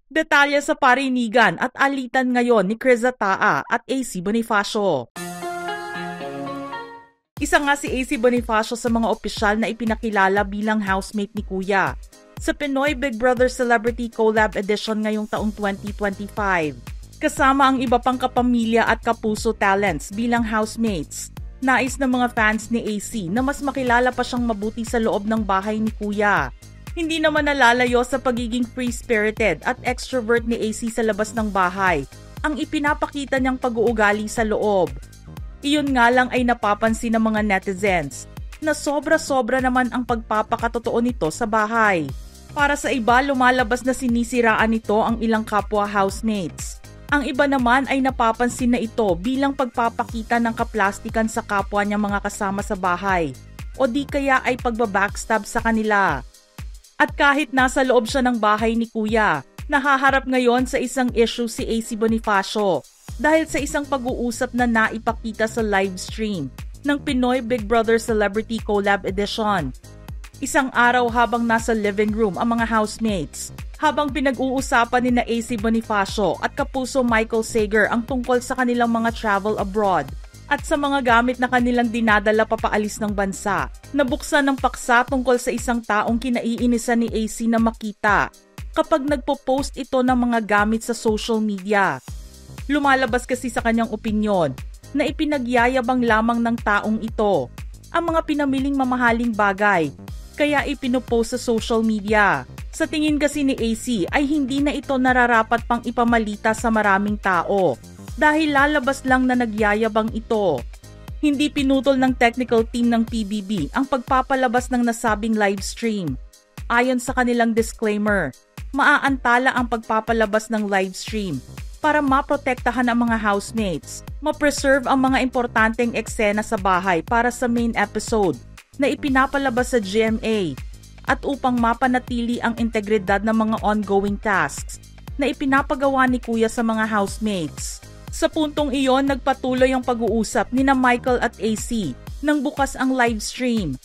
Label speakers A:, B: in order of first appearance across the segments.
A: Detalye sa parinigan at alitan ngayon ni Criza Taa at AC Bonifacio. Isa nga si AC Bonifacio sa mga opisyal na ipinakilala bilang housemate ni Kuya sa Pinoy Big Brother Celebrity Collab Edition ngayong taong 2025. Kasama ang iba pang kapamilya at kapuso talents bilang housemates. Nais ng mga fans ni AC na mas makilala pa siyang mabuti sa loob ng bahay ni Kuya. Hindi naman nalalayo sa pagiging free-spirited at extrovert ni AC sa labas ng bahay ang ipinapakita niyang pag-uugali sa loob. Iyon nga lang ay napapansin ng mga netizens na sobra-sobra naman ang pagpapakatotoo nito sa bahay. Para sa iba, lumalabas na sinisiraan nito ang ilang kapwa housemates. Ang iba naman ay napapansin na ito bilang pagpapakita ng kaplastikan sa kapwa niyang mga kasama sa bahay o di kaya ay pagbabackstab sa kanila. At kahit nasa loob siya ng bahay ni Kuya, nahaharap ngayon sa isang issue si AC Bonifacio dahil sa isang pag-uusap na naipakita sa live stream ng Pinoy Big Brother Celebrity Collab Edition. Isang araw habang nasa living room ang mga housemates, habang pinag-uusapan ni na AC Bonifacio at kapuso Michael Sager ang tungkol sa kanilang mga travel abroad at sa mga gamit na kanilang dinadala papaalis ng bansa, nabuksan ng paksa tungkol sa isang taong kinaiinisan ni AC na makita kapag nagpo-post ito ng mga gamit sa social media. Lumalabas kasi sa kanyang opinyon na ipinagyayabang lamang ng taong ito ang mga pinamiling mamahaling bagay kaya ipinopost sa social media. Sa tingin kasi ni AC ay hindi na ito nararapat pang ipamalita sa maraming tao dahil lalabas lang na nagyayabang ito. Hindi pinutol ng technical team ng PBB ang pagpapalabas ng nasabing live stream. Ayon sa kanilang disclaimer, maaantala ang pagpapalabas ng live stream para maprotektahan ang mga housemates, ma-preserve ang mga importanteng eksena sa bahay para sa main episode na ipinapalabas sa GMA at upang mapanatili ang integridad ng mga ongoing tasks na ipinapagawa ni Kuya sa mga housemates. Sa puntong iyon, nagpatuloy ang pag-uusap ni na Michael at AC nang bukas ang live stream.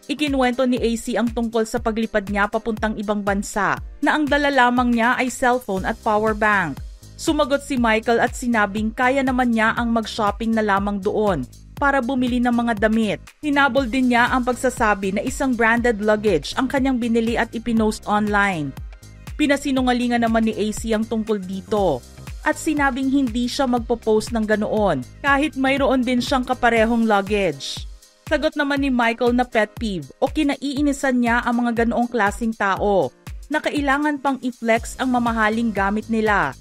A: Ikinuwento ni AC ang tungkol sa paglipad niya papuntang ibang bansa na ang dala lamang niya ay cellphone at power bank. Sumagot si Michael at sinabing kaya naman niya ang mag-shopping na lamang doon para bumili ng mga damit. Hinabol din niya ang pagsasabi na isang branded luggage ang kanyang binili at ipinost online. Pinasinungalingan naman ni AC ang tungkol dito at sinabing hindi siya magpo-post ng ganoon kahit mayroon din siyang kaparehong luggage. Sagot naman ni Michael na pet peeve o kinaiinisan niya ang mga ganoong klaseng tao na kailangan pang i-flex ang mamahaling gamit nila.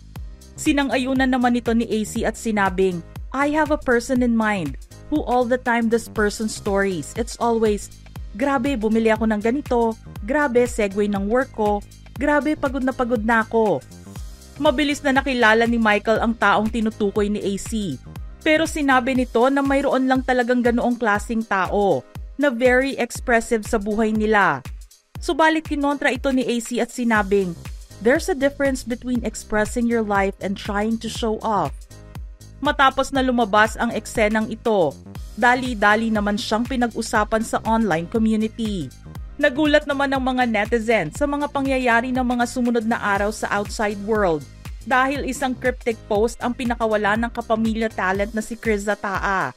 A: Sinang-ayunan naman nito ni AC at sinabing, I have a person in mind who all the time does person stories. It's always, grabe bumili ako ng ganito, grabe segue ng work ko, grabe pagod na ako. Mabilis na nakilala ni Michael ang taong tinutukoy ni AC. Pero sinabi nito na mayroon lang talagang ganoong klaseng tao na very expressive sa buhay nila. Subalit kinontra ito ni AC at sinabing, there's a difference between expressing your life and trying to show off. Matapos na lumabas ang eksenang ito, dali-dali naman siyang pinag-usapan sa online community. Nagulat naman ang mga netizens sa mga pangyayari ng mga sumunod na araw sa outside world dahil isang cryptic post ang pinakawala ng kapamilya talent na si Criza Taa.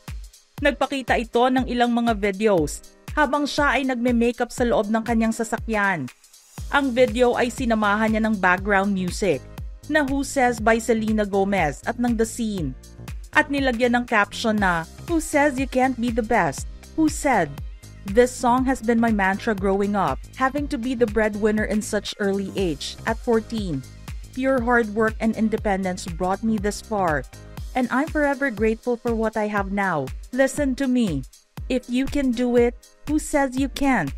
A: Nagpakita ito ng ilang mga videos habang siya ay nagme-makeup sa loob ng kanyang sasakyan. Ang video ay sinamahan niya ng background music na Who Says by Selena Gomez at ng The Scene. At nilagyan ng caption na Who says you can't be the best? Who said? This song has been my mantra growing up, having to be the breadwinner in such early age, at 14. Pure hard work and independence brought me this far, and I'm forever grateful for what I have now. Listen to me. If you can do it, who says you can't?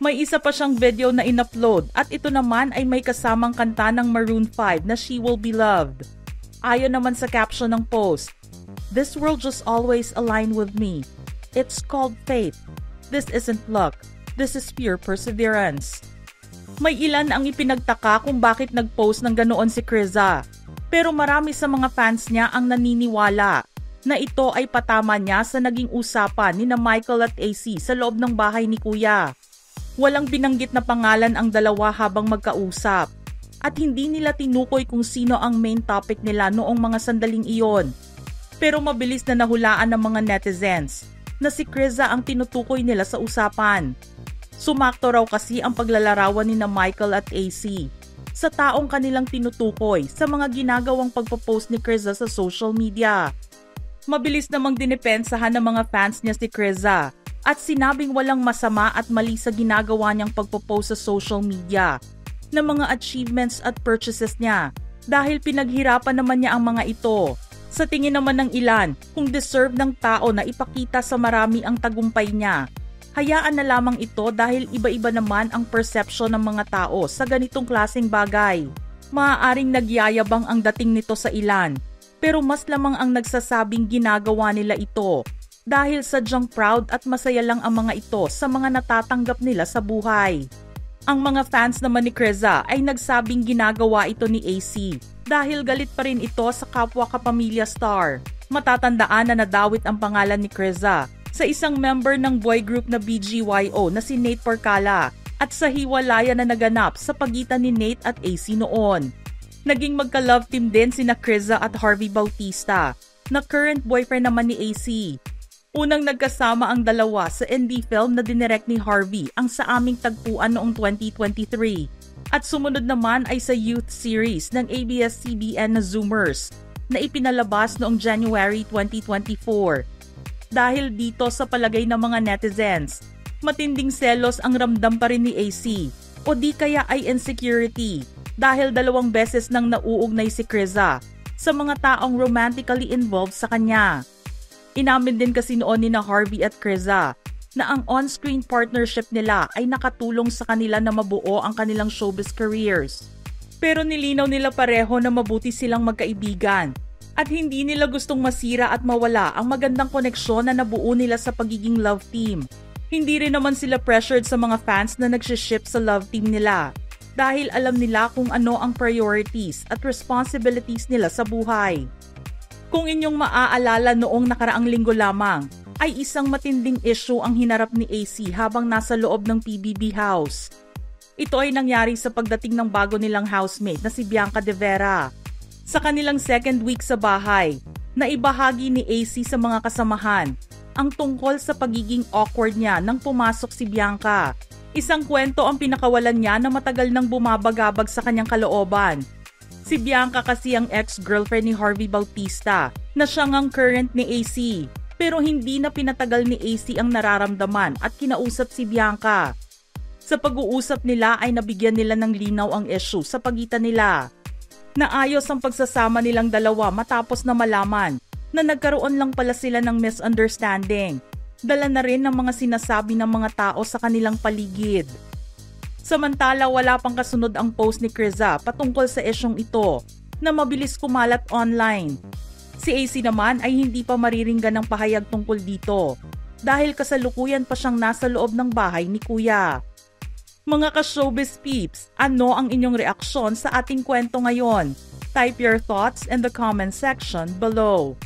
A: May isa pa siyang video na in-upload at ito naman ay may kasamang kanta ng Maroon 5 na She Will Be Loved. Ayon naman sa caption ng post, This world just always aligned with me. It's called fate. This isn't luck. This is pure perseverance. May ilan ang ipinagtaka kung bakit nag-post ng ganoon si Criza. Pero marami sa mga fans niya ang naniniwala na ito ay patama niya sa naging usapan ni na Michael at AC sa loob ng bahay ni Kuya. Walang binanggit na pangalan ang dalawa habang magkausap. at hindi nila tinukoy kung sino ang main topic nila noong mga sandaling iyon. Pero mabilis na nahulaan ng mga netizens na si Criza ang tinutukoy nila sa usapan. Sumakto raw kasi ang paglalarawan ni na Michael at AC sa taong kanilang tinutukoy sa mga ginagawang pagpo-post ni Criza sa social media. Mabilis namang dinipensahan ng mga fans niya si Criza at sinabing walang masama at mali sa ginagawa niyang pagpo-post sa social media ng mga achievements at purchases niya dahil pinaghirapan naman niya ang mga ito. Sa tingin naman ng ilan, kung deserve ng tao na ipakita sa marami ang tagumpay niya, hayaan na lamang ito dahil iba-iba naman ang perception ng mga tao sa ganitong klaseng bagay. Maaaring nagyayabang ang dating nito sa ilan, pero mas lamang ang nagsasabing ginagawa nila ito dahil sadyang proud at masaya lang ang mga ito sa mga natatanggap nila sa buhay. Ang mga fans naman ni Criza ay nagsabing ginagawa ito ni AC dahil galit pa rin ito sa kapwa kapamilya star. Matatandaan na nadawit ang pangalan ni Criza sa isang member ng boy group na BGYO na si Nate Porcala at sa hiwalayan na naganap sa pagitan ni Nate at AC noon. Naging magka-love team din sina Criza at Harvey Bautista na current boyfriend naman ni AC. Unang nagkasama ang dalawa sa indie film na dinirect ni Harvey ang Sa Aming Tagpuan noong 2023 at sumunod naman ay sa youth series ng ABS-CBN na Zoomers na ipinalabas noong January 2024. Dahil dito sa palagay ng mga netizens, matinding selos ang ramdam pa rin ni AC o di kaya ay insecurity dahil 2 beses nang nauugnay si Criza sa mga taong romantically involved sa kanya. Inamin din kasi noon ni na Harvey at Criza na ang on-screen partnership nila ay nakatulong sa kanila na mabuo ang kanilang showbiz careers. Pero nilinaw nila pareho na mabuti silang magkaibigan at hindi nila gustong masira at mawala ang magandang koneksyon na nabuo nila sa pagiging love team. Hindi rin naman sila pressured sa mga fans na nagsiship sa love team nila dahil alam nila kung ano ang priorities at responsibilities nila sa buhay. Kung inyong maaalala noong nakaraang linggo lamang, ay isang matinding issue ang hinarap ni AC habang nasa loob ng PBB house. Ito ay nangyari sa pagdating ng bago nilang housemate na si Bianca De Vera. Sa kanilang second week sa bahay, naibahagi ni AC sa mga kasamahan ang tungkol sa pagiging awkward niya nang pumasok si Bianca. Isang kwento ang pinakawalan niya na matagal nang bumabagabag sa kanyang kalooban. Si Bianca kasi ang ex-girlfriend ni Harvey Bautista na siyang ang current ni AC. Pero hindi na pinatagal ni AC ang nararamdaman at kinausap si Bianca. Sa pag-uusap nila ay nabigyan nila ng linaw ang issue sa pagitan nila. Naayos ang pagsasama nilang dalawa matapos na malaman na nagkaroon lang pala sila ng misunderstanding. Dala na rin ng mga sinasabi ng mga tao sa kanilang paligid. Samantala wala pang kasunod ang post ni Criza patungkol sa isyong ito na mabilis kumalat online. Si AC naman ay hindi pa mariringgan ng pahayag tungkol dito dahil kasalukuyan pa siyang nasa loob ng bahay ni Kuya. Mga ka-showbiz peeps, ano ang inyong reaksyon sa ating kwento ngayon? Type your thoughts in the comment section below.